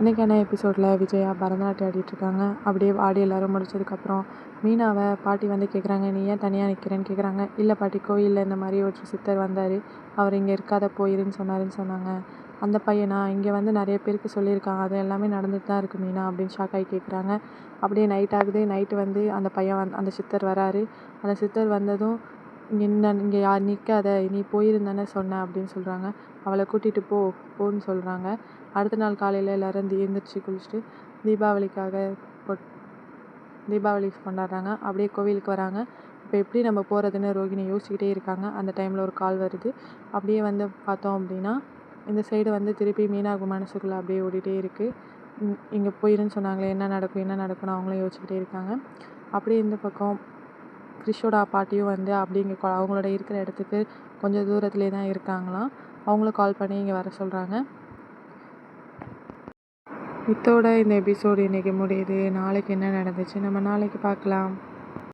இன்றைக்கான எபிசோடில் விஜயா பரதநாட்டியம் ஆடிட்டுருக்காங்க. அப்படியே ஆடி எல்லோரும் முடிச்சதுக்கப்புறம் மீனாவை பாட்டி வந்து கேட்குறாங்க, நீ ஏன் தனியாக நிற்கிறேன்னு கேட்குறாங்க. இல்லை பாட்டி, கோயிலில் இந்த மாதிரி ஒரு சித்தர் வந்தார், அவர் இங்கே இருக்காத போயிருன்னு சொன்னாங்க. அந்த பையனா? இங்கே வந்து நிறைய பேருக்கு சொல்லியிருக்காங்க, அது எல்லாமே நடந்துட்டு தான் இருக்குது மீனா அப்படின்னு ஷாக்காகி கேட்குறாங்க. அப்படியே நைட் ஆகுது. நைட்டு வந்து அந்த பையன் அந்த சித்தர் வராரு. அந்த சித்தர் வந்ததும் இங்கே யார் நிற்காத, நீ போயிருந்தானே சொன்ன அப்படின்னு சொல்கிறாங்க. அவளை கூட்டிகிட்டு போன்னு சொல்கிறாங்க. அடுத்த நாள் காலையில் எல்லோரும் எழுந்திரிச்சு குளிச்சுட்டு தீபாவளி கொண்டாடுறாங்க. அப்படியே கோவிலுக்கு வராங்க. இப்போ எப்படி நம்ம போகிறதுன்னு ரோகிணி யோசிச்சுக்கிட்டே இருக்காங்க. அந்த டைமில் ஒரு கால் வருது. அப்படியே வந்து பார்த்தோம் அப்படின்னா இந்த சைடு வந்து திருப்பி மீனாவுக்கு மனசுக்குள்ளே அப்படியே ஓடிட்டே இருக்குது. இங்கே போயிருன்னு சொன்னாங்களே, என்ன நடக்கும்னு அவங்களும் யோசிச்சுக்கிட்டே இருக்காங்க. அப்படியே இந்த பக்கம் கிறிஷோட பாட்டியும் வந்து அப்படி இங்கே அவங்களோட இருக்கிற இடத்துக்கு கொஞ்சம் தூரத்துலேயே தான் இருக்காங்களாம். அவங்களும் கால் பண்ணி இங்கே வர சொல்கிறாங்க. இதோட இந்த எபிசோடு இன்றைக்கி முடியுது. நாளைக்கு என்ன நடந்துச்சு நம்ம நாளைக்கு பார்க்கலாம்.